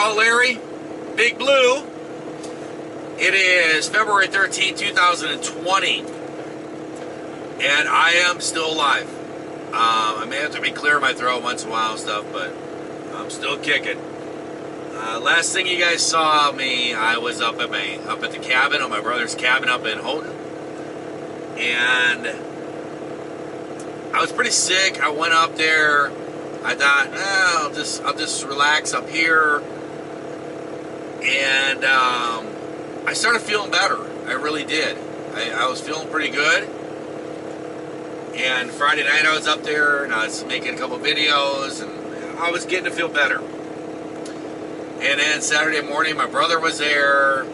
LongHaul Larry, Big Blue. It is February 13, 2020, and I am still alive. I may have to be clear my throat once in a while and stuff, but I'm still kicking. Last thing you guys saw me, I was up at the cabin, on my brother's cabin up in Houghton, and I was pretty sick. I went up there. I thought, I'll just relax up here, and I started feeling better. I really did. I was feeling pretty good. And Friday night I was up there and I was making a couple videos and I was getting to feel better. And then Saturday morning my brother was there.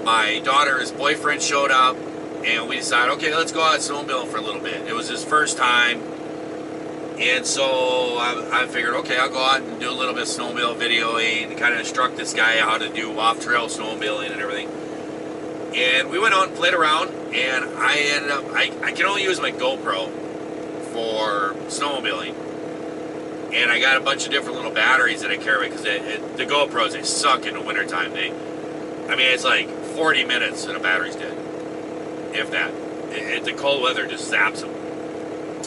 My daughter's boyfriend showed up and we decided, okay, let's go out snowmobiling for a little bit. It was his first time. And so I figured, okay, I'll go out and do a little bit of snowmobile videoing and kind of instruct this guy how to do off-trail snowmobiling and everything. And we went out and played around, and I ended up, I can only use my GoPro for snowmobiling. And I got a bunch of different little batteries that I carry, because the GoPros, they suck in the wintertime. It's like 40 minutes and the battery's dead, if that. The cold weather just zaps them.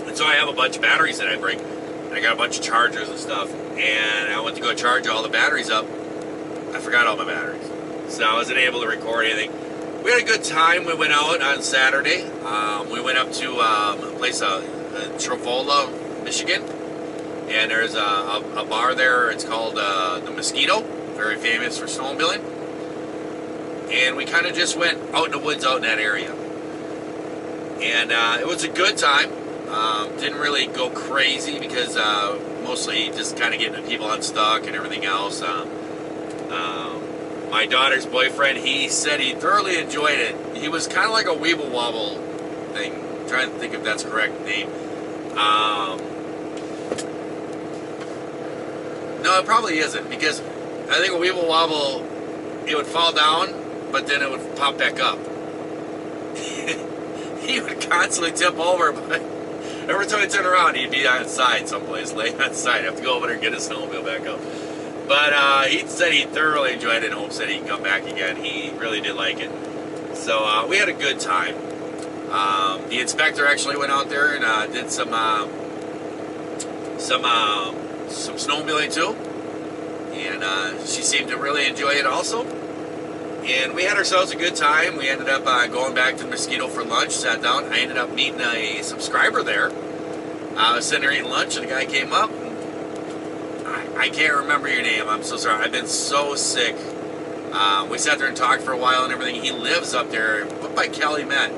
And so I have a bunch of batteries that I bring, and I got a bunch of chargers and stuff, and I went to go charge all the batteries up. I forgot all my batteries, so I wasn't able to record anything. We had a good time. We went out on Saturday. We went up to a place, Trovola, Michigan, and there's a bar there. It's called the Mosquito, very famous for snowmobiling. And we kind of just went out in the woods out in that area. And it was a good time. Didn't really go crazy because mostly just kind of getting people unstuck and everything else. My daughter's boyfriend, he said he thoroughly enjoyed it. He was kind of like a Weeble Wobble thing. I'm trying to think if that's the correct name. No, it probably isn't, because I think a Weeble Wobble, it would fall down, but then it would pop back up. He would constantly tip over, but every time I turn around, he'd be outside someplace, laying outside. I have to go over there and get his snowmobile back up. But he said he thoroughly enjoyed it and hopes that he can come back again. He really did like it. So we had a good time. The inspector actually went out there and did some snowmobiling too. And she seemed to really enjoy it also. And we had ourselves a good time. We ended up going back to Mosquito for lunch, sat down. I ended up meeting a subscriber there. I was sitting there eating lunch and the guy came up. I can't remember your name. I'm so sorry. I've been so sick. We sat there and talked for a while and everything. He lives up there, up by Calumet.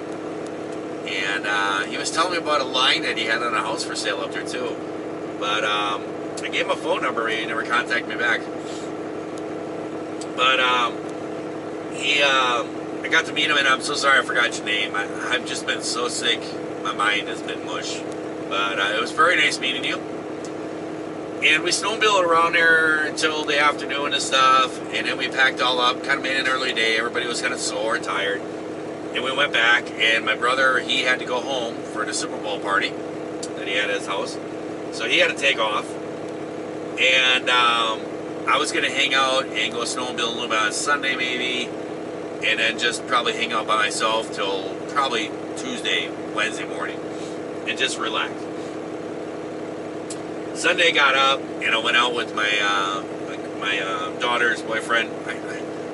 And he was telling me about a line that he had on a house for sale up there too. But I gave him a phone number. He never contacted me back. But I got to meet him, and I'm so sorry I forgot your name. I've just been so sick. My mind has been mush. But it was very nice meeting you. And we snowmobiled around there until the afternoon and stuff, and then we packed all up, kind of made an early day. Everybody was kind of sore and tired. And we went back, and my brother, he had to go home for the Super Bowl party that he had at his house. So he had to take off. And I was going to hang out and go snowmobiling a little bit on Sunday maybe, and then just probably hang out by myself till probably Tuesday, Wednesday morning, and just relax. Sunday got up and I went out with my daughter's boyfriend.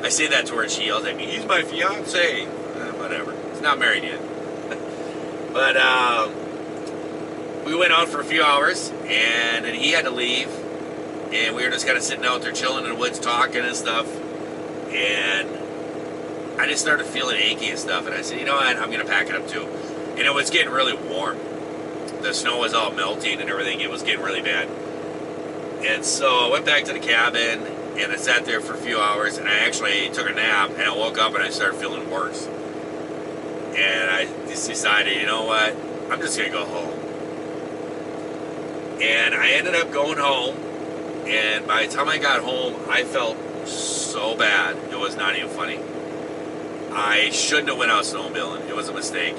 I say that to her and she yells at me, he's my fiance. Whatever. He's not married yet. But we went out for a few hours and then he had to leave. And we were just kind of sitting out there chilling in the woods talking and stuff. And I just started feeling achy and stuff. And I said, you know what, I'm going to pack it up too. And it was getting really warm. The snow was all melting and everything. It was getting really bad. And so I went back to the cabin and I sat there for a few hours and I actually took a nap and I woke up and I started feeling worse. And I just decided, you know what, I'm just going to go home. And I ended up going home, and by the time I got home, I felt so bad. It was not even funny. I shouldn't have went out snowmobiling. It was a mistake.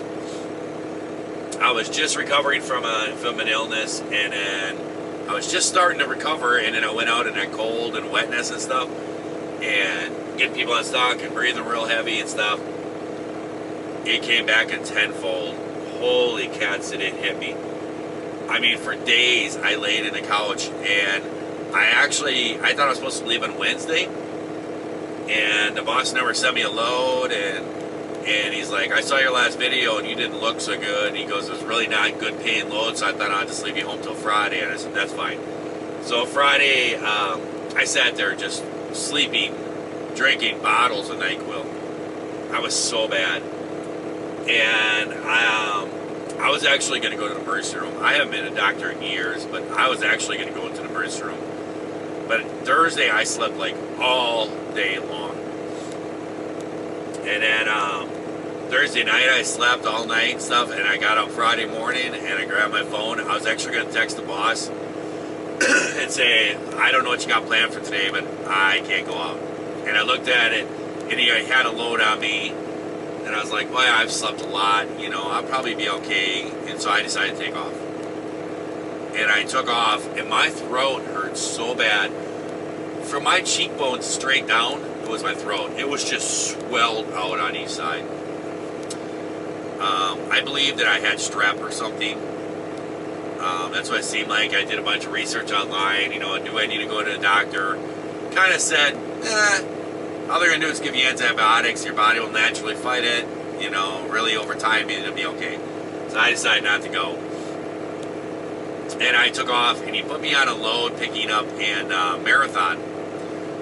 I was just recovering from an illness, and then I was just starting to recover, and then I went out in that cold and wetness and stuff, and getting people on stock and breathing real heavy and stuff. It came back in tenfold. Holy cats, did it hit me. I mean, for days I laid in the couch, and I thought I was supposed to leave on Wednesday, and the boss never sent me a load, and he's like, I saw your last video and you didn't look so good. And he goes, it was really not good paying load, so I thought I'd just leave you home till Friday. And I said, that's fine. So Friday, I sat there just sleeping, drinking bottles of NyQuil. I was so bad. And I was actually going to go to the emergency room. I haven't been a doctor in years, but I was actually going to go into the emergency room. But Thursday, I slept like all day long. And then Thursday night, I slept all night and stuff, and I got up Friday morning, and I grabbed my phone. I was actually going to text the boss and say, I don't know what you got planned for today, but I can't go out. And I looked at it, and he had a load on me. And I was like, well, I've slept a lot, you know, I'll probably be okay. And so I decided to take off. And I took off, and my throat hurt so bad. From my cheekbones straight down, it was my throat. It was just swelled out on each side. I believe that I had strep or something. That's what it seemed like. I did a bunch of research online, you know, do I need to go to the doctor? Kind of said, all they're going to do is give you antibiotics. Your body will naturally fight it. You know, really over time, it'll be okay. So I decided not to go. And I took off, and he put me on a load picking up and marathon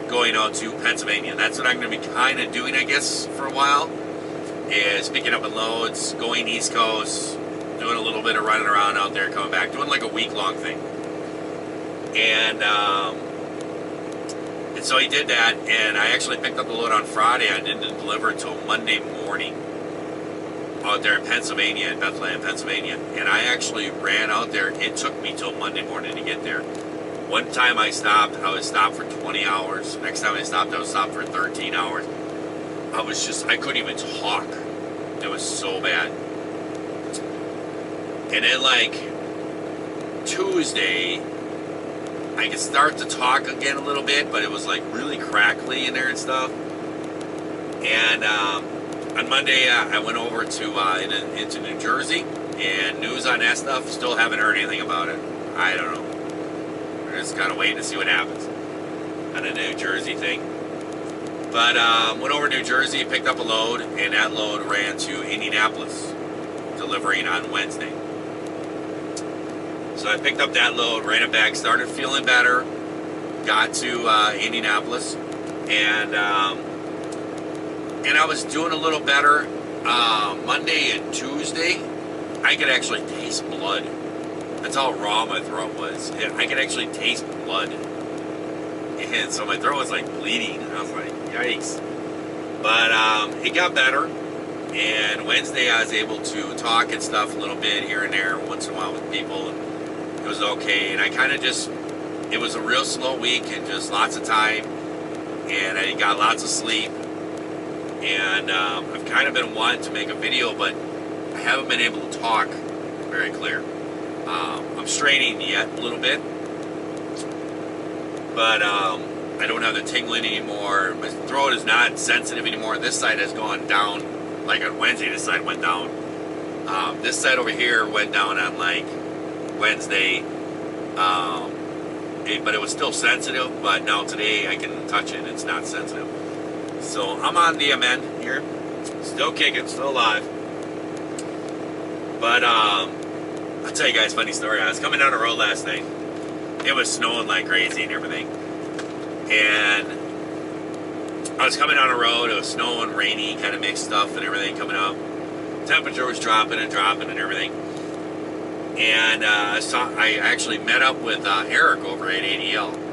going out to Pennsylvania. That's what I'm going to be kind of doing, I guess, for a while, is picking up loads, going East Coast, doing a little bit of running around out there, coming back, doing like a week-long thing. And so he did that, and I actually picked up the load on Friday. I didn't deliver until Monday morning out there in Pennsylvania, in Bethlehem, Pennsylvania. And I actually ran out there. It took me till Monday morning to get there. One time I stopped, I was stopped for 20 hours. Next time I stopped, I was stopped for 13 hours. I couldn't even talk. It was so bad. And then like Tuesday, I could start to talk again a little bit, but it was like really crackly in there and stuff. And on Monday, I went over to into New Jersey, and news on that stuff, still haven't heard anything about it. I don't know. We're just kind of waiting to see what happens on the New Jersey thing. But went over to New Jersey, picked up a load, and that load ran to Indianapolis, delivering on Wednesday. So I picked up that load, ran it back, started feeling better, got to Indianapolis, and I was doing a little better. Monday and Tuesday, I could actually taste blood. That's how raw my throat was. I could actually taste blood. And so my throat was like bleeding, and I was like, yikes. But it got better, and Wednesday I was able to talk and stuff a little bit here and there, once in a while with people, and it was okay. And I kind of just, it was a real slow week, and just lots of time, and I got lots of sleep. And I've kind of been wanting to make a video, but I haven't been able to talk very clear. I'm straining yet a little bit, but I don't have the tingling anymore. My throat is not sensitive anymore. This side has gone down. Like on Wednesday, this side went down. This side over here went down on like Wednesday, but it was still sensitive. But now today I can touch it, it's not sensitive. So I'm on the amend here, still kicking, still alive. But I'll tell you guys a funny story. I was coming down the road last night. It was snowing like crazy and everything. And I was coming down the road. It was snowing, rainy, kind of mixed stuff and everything coming up. Temperature was dropping and everything. And I actually met up with Eric over at ADL.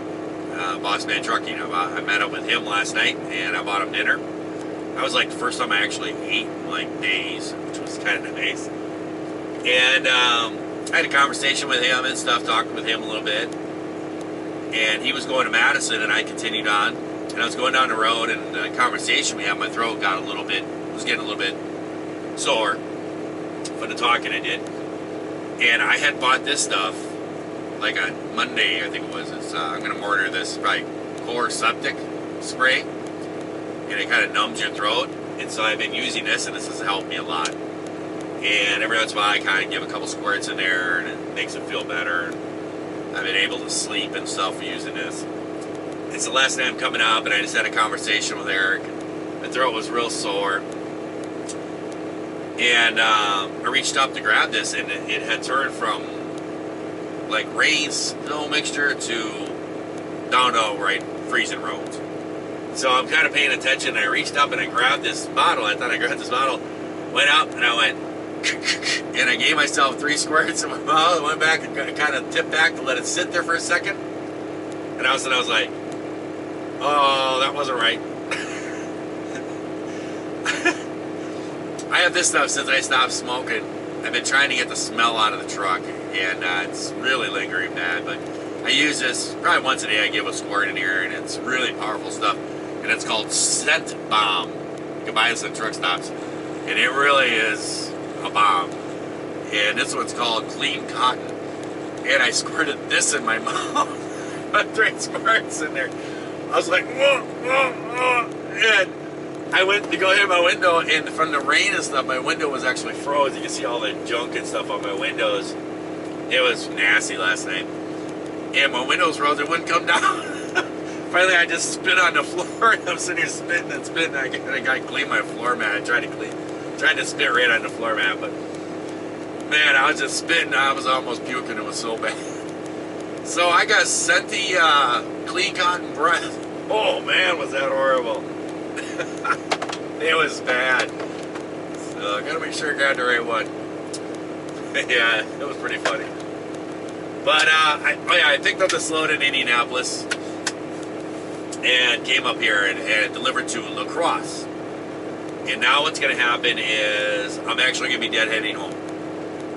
Boss Man Trucking. I met up with him last night, and I bought him dinner. That was like the first time I actually ate in like days, which was kind of nice. And I had a conversation with him and stuff, talked with him a little bit. And he was going to Madison, and I continued on. And I was going down the road, and the conversation we had, my throat got was getting a little bit sore from the talking I did. And I had bought this stuff like on Monday, I think it was. I'm going to order this probably core septic spray, and it kind of numbs your throat. And so I've been using this, and this has helped me a lot. And every once in a while, I kind of give a couple squirts in there, and it makes it feel better. I've been able to sleep and stuff using this. It's the last time I'm coming up, and I just had a conversation with Eric. My throat was real sore. And I reached up to grab this, and it had turned from like rain, snow mixture to down to right freezing roads. So I'm kind of paying attention. I reached up and I grabbed this bottle. I thought I grabbed this bottle, went up, and I went, and I gave myself 3 squirts in my mouth. Went back and kind of tipped back to let it sit there for a second. And all of a sudden I was like, oh, that wasn't right. I have this stuff since I stopped smoking. I've been trying to get the smell out of the truck, and it's really lingering bad. But I use this probably once a day. I give a squirt in here, and it's really powerful stuff. And it's called Scent Bomb. You can buy this at truck stops, and it really is a bomb. And this one's called Clean Cotton. And I squirted this in my mouth. Put 3 squirts in there. I was like, whoa, whoa, whoa. And I went to go hit my window, and from the rain and stuff, my window was actually froze. You can see all the junk and stuff on my windows. It was nasty last night. And my window was froze. It wouldn't come down. Finally, I just spit on the floor, and I'm sitting here spitting and spitting. I got to clean my floor mat. I tried to spit right on the floor mat, but man, I was just spitting. I was almost puking. It was so bad. So I got sent the Clean Cotton breath. Oh man, was that horrible. It was bad. So I gotta make sure I got the right one. Yeah, it was pretty funny. But I picked up this load in Indianapolis and came up here and delivered to La Crosse. And now what's gonna happen is I'm actually gonna be deadheading home.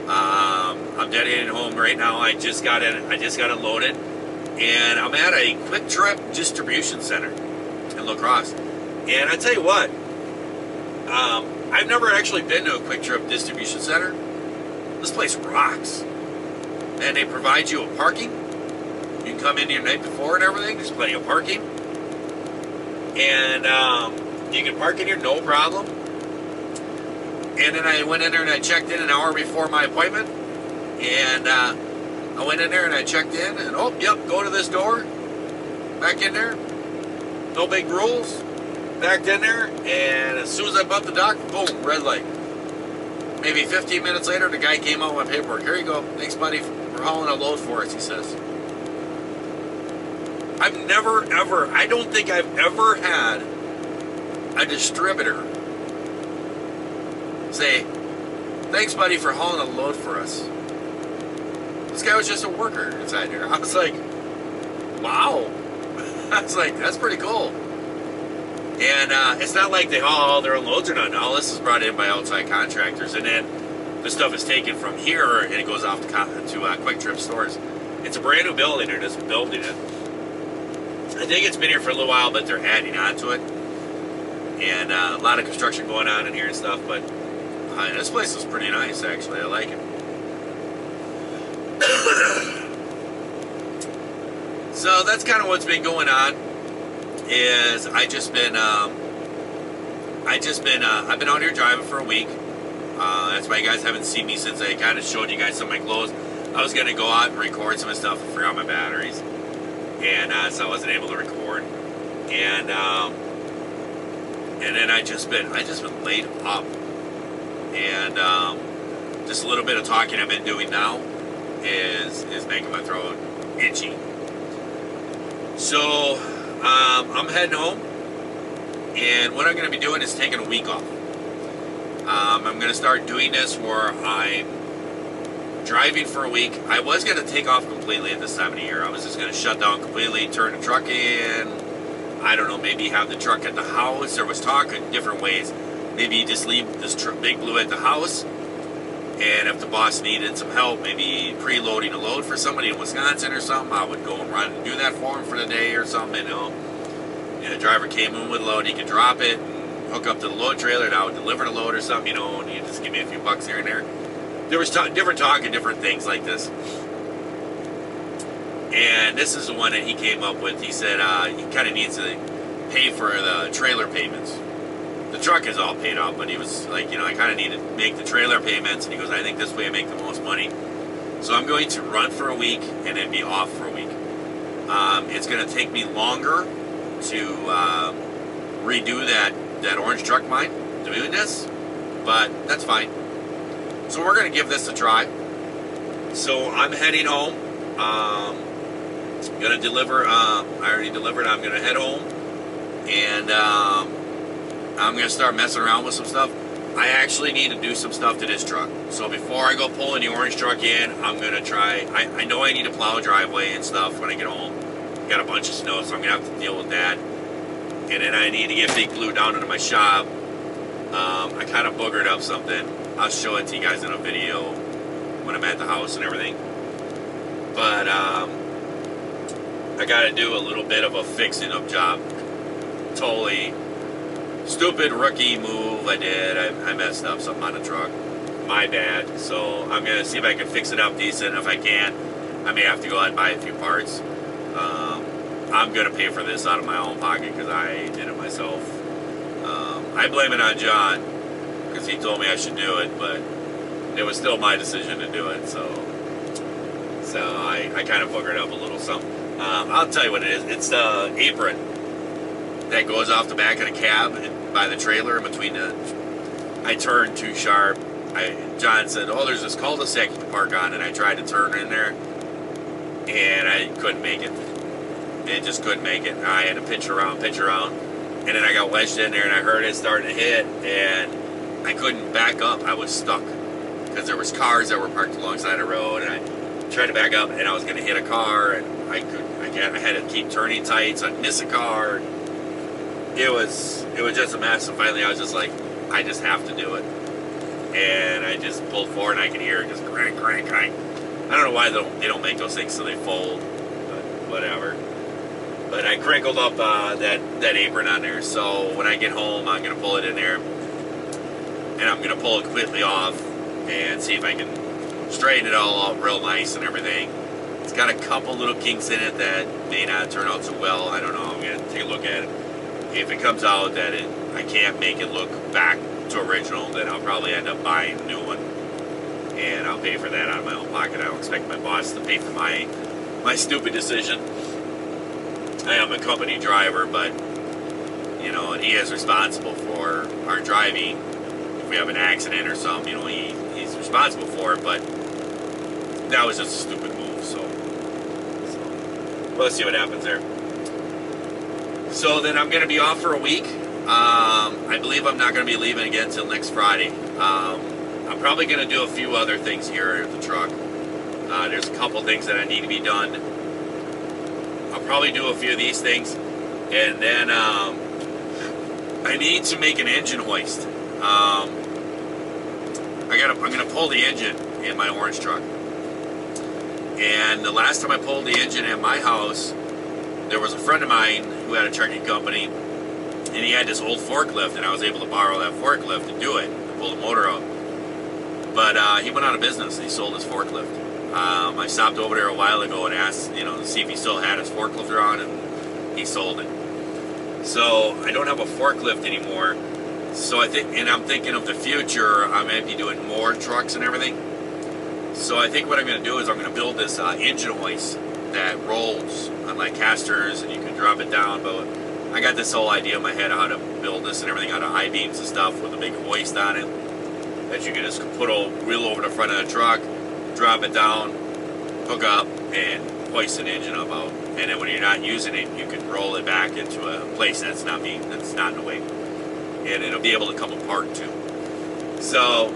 I'm deadheading home right now. I just got it loaded, and I'm at a Quick Trip distribution center in La Crosse. And I tell you what, I've never actually been to a Quick Trip distribution center. This place rocks. And they provide you a parking. You can come in your night before and everything. There's plenty of parking. And you can park in here, no problem. And then I went in there and I checked in an hour before my appointment. And I went in there and I checked in. And, oh, yep, go to this door. Back in there. No big rules. Backed in there, and as soon as I bumped the dock, boom, red light. Maybe 15 minutes later, the guy came out with my paperwork. Here you go. Thanks, buddy, for hauling a load for us, he says. I don't think I've ever had a distributor say, thanks, buddy, for hauling a load for us. This guy was just a worker inside here. I was like, wow. I was like, that's pretty cool. And it's not like they haul all their own loads or nothing. All this is brought in by outside contractors. And then the stuff is taken from here and it goes off to Quick Trip stores. It's a brand new building. They're just building it. I think it's been here for a little while, but they're adding on to it. And a lot of construction going on in here and stuff. But this place is pretty nice, actually. I like it. So that's kind of what's been going on. I've been out here driving for a week. That's why you guys haven't seen me since I kind of showed you guys some of my clothes. I was going to go out and record some of the stuff. I forgot my batteries. And so I wasn't able to record. And then I just been laid up. And just a little bit of talking I've been doing now is making my throat itchy. So I'm heading home, and what I'm going to be doing is taking a week off. I'm going to start doing this where I'm driving for a week. I was going to take off completely at this time of the year. I was just going to shut down completely, turn the truck in. I don't know, maybe have the truck at the house. There was talk in different ways. Maybe just leave this Big Blue at the house, and if the boss needed some help, maybe preloading a load for somebody in Wisconsin or something, I would go and run and do that for him for the day or something, you know. And the driver came in with a load, he could drop it and hook up to the load trailer, and I would deliver the load or something, you know, and he'd just give me a few bucks here and there. There was different talk and different things like this. And this is the one that he came up with. He said he kind of needs to pay for the trailer payments. The truck is all paid off, but he was like, I kind of need to make the trailer payments. And he goes, I think this way I make the most money. So I'm going to run for a week and then be off for a week. It's going to take me longer to redo that orange truck mine, doing this, but that's fine. So we're going to give this a try. So I'm heading home. I'm going to deliver. I already delivered. I'm going to head home, and I'm going to start messing around with some stuff. I actually need to do some stuff to this truck. So before I go pulling the orange truck in, I'm going to try. I know I need to plow a driveway and stuff when I get home. Got a bunch of snow, so I'm going to have to deal with that. And then I need to get big glue down into my shop. I kind of boogered up something. I'll show it to you guys in a video when I'm at the house and everything. But I got to do a little bit of a fixing up job. Totally stupid rookie move I did. I messed up something on the truck. My bad. So I'm going to see if I can fix it up decent. If I can't, I may have to go out and buy a few parts. I'm going to pay for this out of my own pocket because I did it myself. I blame it on John because he told me I should do it, but it was still my decision to do it. So I kind of boogered up a little something. I'll tell you what it is. It's the apron that goes off the back of the cab and by the trailer in between the... I turned too sharp. John said, oh, there's this cul-de-sac you can park on, and I tried to turn in there, and I couldn't make it. It just couldn't make it. I had to pitch around, and then I got wedged in there, and I heard it starting to hit, and I couldn't back up. I was stuck because there was cars that were parked alongside the road, and I tried to back up, and I was going to hit a car, and I had to keep turning tight, so I'd miss a car. It was just a mess. And finally, I was just like, I just have to do it, and I just pulled forward, and I could hear it just crank, crank, crank. I don't know why they don't make those things so they fold, but whatever. But I crinkled up that apron on there, so when I get home, I'm going to pull it in there, and I'm going to pull it completely off and see if I can straighten it all out real nice and everything. It's got a couple little kinks in it that may not turn out so well. I don't know. I'm going to take a look at it. If it comes out that I can't make it look back to original, then I'll probably end up buying a new one, and I'll pay for that out of my own pocket. I don't expect my boss to pay for my stupid decision. I am a company driver, but and he is responsible for our driving. If we have an accident or something, he's responsible for it. But that was just a stupid move. So let's see what happens there. So then I'm going to be off for a week. I believe I'm not going to be leaving again until next Friday. I'm probably going to do a few other things here at the truck. There's a couple things that I need to be done. I'll probably do a few of these things, and then I need to make an engine hoist. I'm gonna pull the engine in my orange truck, and the last time I pulled the engine at my house, there was a friend of mine who had a trucking company, and he had this old forklift, and I was able to borrow that forklift to do it, to pull the motor out. But he went out of business, and he sold his forklift. I stopped over there a while ago and asked, to see if he still had his forklift on, and he sold it. So I don't have a forklift anymore. So I'm thinking of the future. I might be doing more trucks and everything. So I think what I'm going to do is I'm going to build this engine hoist that rolls on like casters, and you can drop it down. But I got this whole idea in my head of how to build this and everything out of I-beams and stuff with a big hoist on it that you can just put a wheel over the front of the truck, drop it down, hook up, and hoist an engine up out. And then when you're not using it, you can roll it back into a place that's not in the way, and it'll be able to come apart too. So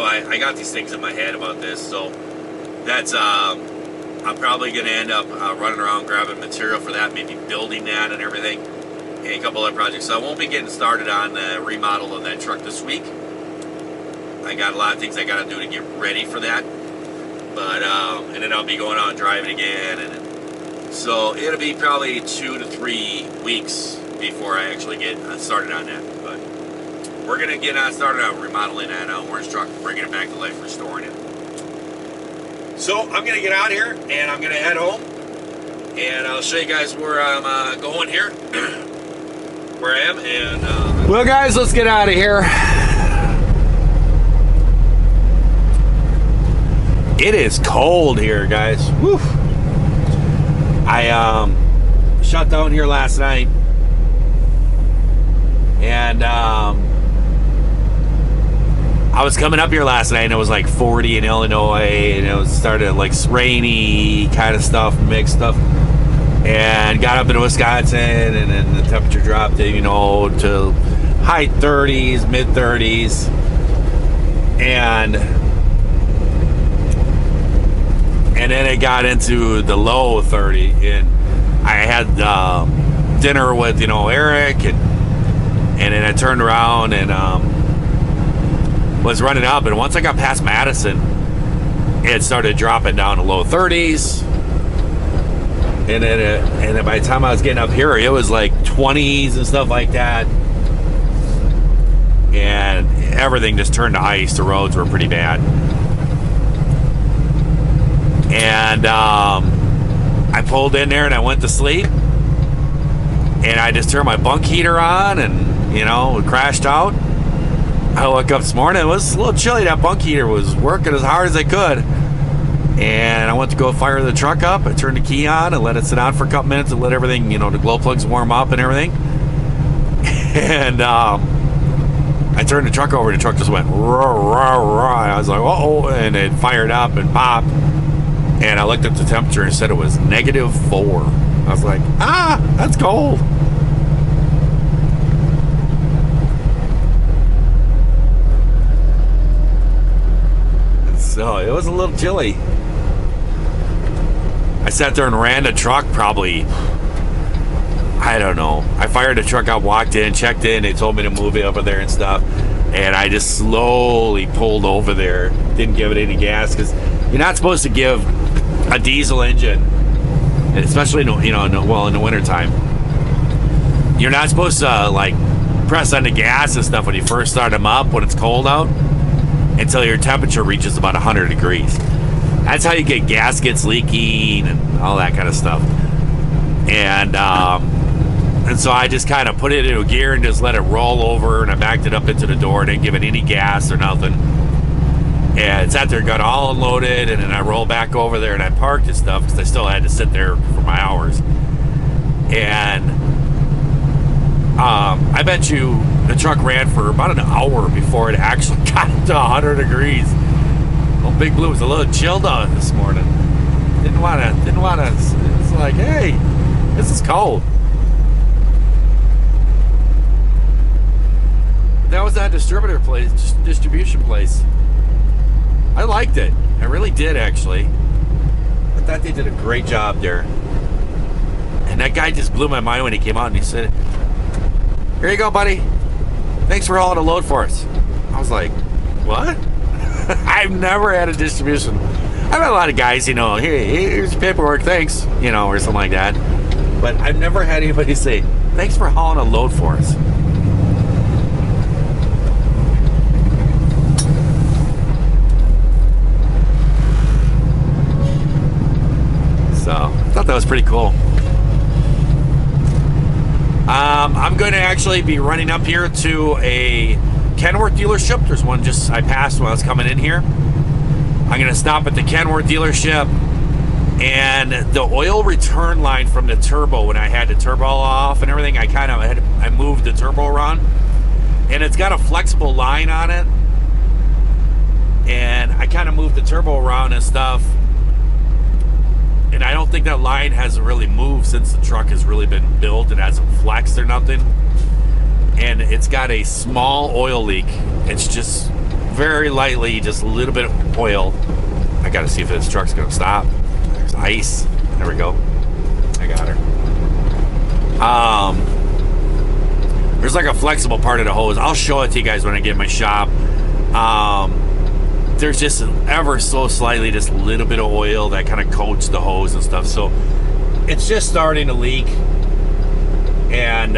I got these things in my head about this. So that's I'm probably going to end up running around grabbing material for that, maybe building that and everything, and a couple other projects. So I won't be getting started on the remodel of that truck this week. I got a lot of things I got to do to get ready for that, but and then I'll be going out and driving again, and so it'll be probably 2 to 3 weeks before I actually get started on that. But we're gonna get started on remodeling that orange truck, bringing it back to life, restoring it. So I'm gonna get out here and I'm gonna head home, and I'll show you guys where I'm going here, where I am. And well, guys, let's get out of here. It is cold here, guys. Woo. I shut down here last night, and I was coming up here last night and it was like 40 in Illinois, and it was started like rainy kind of stuff, mixed stuff, and got up into Wisconsin, and then the temperature dropped to, you know, to high 30s, mid 30s, and then it got into the low 30, and I had dinner with, you know, Eric, and then I turned around and was running up, and once I got past Madison, it started dropping down to low 30s, and then by the time I was getting up here, it was like 20s and stuff like that, and everything just turned to ice. The roads were pretty bad, and I pulled in there and I went to sleep, and I just turned my bunk heater on, and, you know, it crashed out. I woke up this morning, it was a little chilly. That bunk heater was working as hard as I could, and I went to go fire the truck up. I turned the key on and let it sit on for a couple minutes and let everything, you know, the glow plugs warm up and everything, and I turned the truck over, and the truck just went roar, roar, roar. I was like, uh-oh, and it fired up and popped, and I looked at the temperature and it said it was -4. I was like, that's cold. So it was a little chilly. I sat there and ran the truck probably, I don't know. I fired the truck up, walked in, checked in. They told me to move it over there and stuff. And I just slowly pulled over there. Didn't give it any gas, because you're not supposed to give a diesel engine, especially, you know, in the wintertime. You're not supposed to like press on the gas and stuff when you first start them up when it's cold out, until your temperature reaches about 100 degrees. That's how you get gaskets leaking and all that kind of stuff. And so I just kind of put it into gear and just let it roll over, and I backed it up into the door, didn't give it any gas or nothing. And sat there, got all unloaded, and then I rolled back over there and I parked and stuff, because I still had to sit there for my hours. And I bet you the truck ran for about an hour before it actually got to 100 degrees. Well, Big Blue was a little chilled out this morning. Didn't want to, it's like, hey, this is cold. That was that distribution place. I liked it. I really did, actually. I thought they did a great job there. And that guy just blew my mind when he came out and he said, "Here you go, buddy. Thanks for hauling a load for us." I was like, what? I've never had a distribution. I've had a lot of guys, you know, here's your paperwork, thanks, you know, or something like that. But I've never had anybody say, "Thanks for hauling a load for us." So I thought that was pretty cool. I'm going to actually be running up here to a Kenworth dealership. There's one just I passed when I was coming in here. I'm going to stop at the Kenworth dealership, and the oil return line from the turbo, when I had the turbo off and everything, I moved the turbo around, and it's got a flexible line on it, and I kind of moved the turbo around and stuff. And I don't think that line has really moved since the truck has really been built. It hasn't flexed or nothing. And it's got a small oil leak. It's just very lightly, just a little bit of oil. I got to see if this truck's going to stop. There's ice. There we go. I got her. There's like a flexible part of the hose. I'll show it to you guys when I get in my shop. There's just ever so slightly, just a little bit of oil that kind of coats the hose and stuff. So it's just starting to leak. And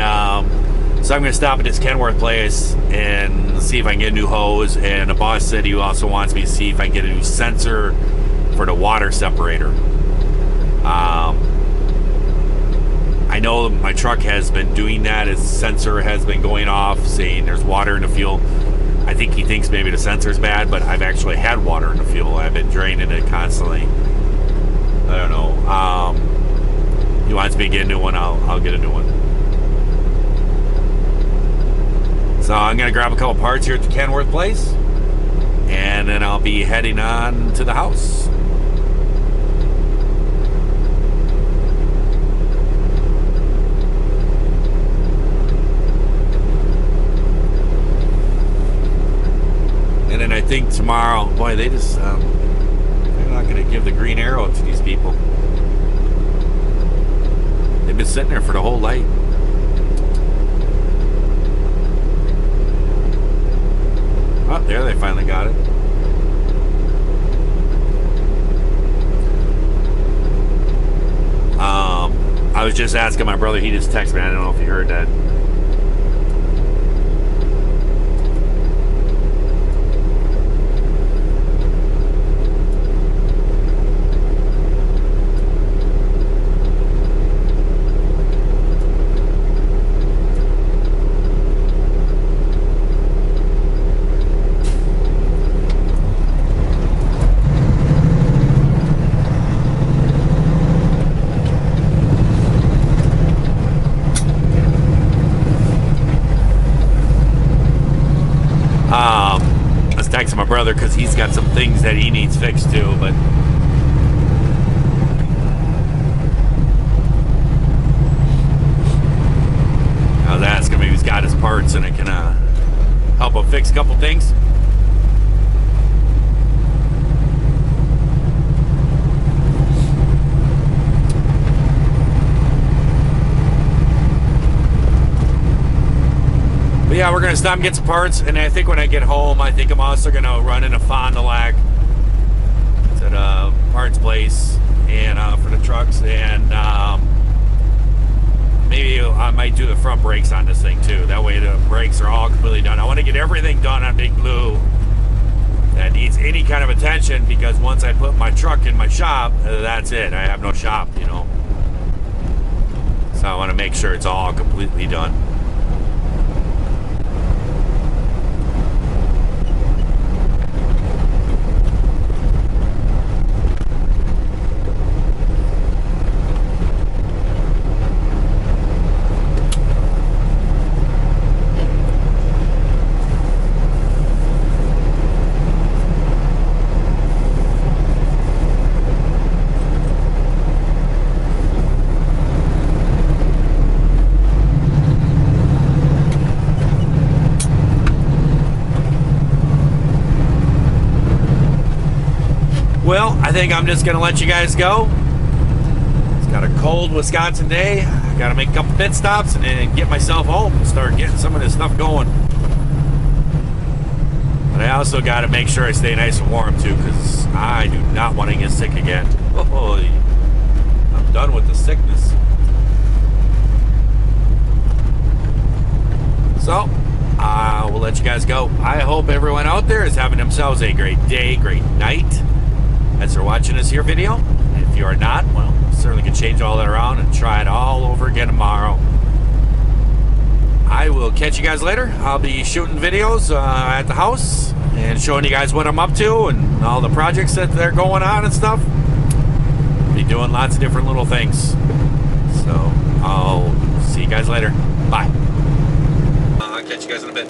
so I'm going to stop at this Kenworth place and see if I can get a new hose. And the boss said he also wants me to see if I can get a new sensor for the water separator. I know my truck has been doing that. Its sensor has been going off saying there's water in the fuel. I think he thinks maybe the sensor's bad, but I've actually had water in the fuel. I've been draining it constantly. I don't know. He wants me to get a new one. I'll get a new one. So I'm going to grab a couple parts here at the Kenworth place, and then I'll be heading on to the house. And then I think tomorrow, boy, they just, they're not going to give the green arrow to these people. They've been sitting there for the whole light. Oh, there, they finally got it. I was just asking my brother, he just texted me, I don't know if you heard that. I was texting my brother because he's got some things that he needs fixed too, but I was asking him if he's got his parts and it can help him fix a couple things. But yeah, we're going to stop and get some parts, and I think when I get home, I think I'm also going to run into Fond du Lac to the parts place and for the trucks, and maybe I might do the front brakes on this thing too. That way the brakes are all completely done. I want to get everything done on Big Blue that needs any kind of attention, because once I put my truck in my shop, that's it. I have no shop, you know. So I want to make sure it's all completely done. Well, I think I'm just going to let you guys go. It's got a cold Wisconsin day. I got to make a couple pit stops and then get myself home and start getting some of this stuff going. But I also got to make sure I stay nice and warm too, because I do not want to get sick again. Oh, I'm done with the sickness. So, I will let you guys go. I hope everyone out there is having themselves a great day, great night, as they're watching this here video. If you are not, well, certainly can change all that around and try it all over again tomorrow. I will catch you guys later. I'll be shooting videos at the house and showing you guys what I'm up to and all the projects that they're going on and stuff. Be doing lots of different little things. So I'll see you guys later. Bye. I'll catch you guys in a bit.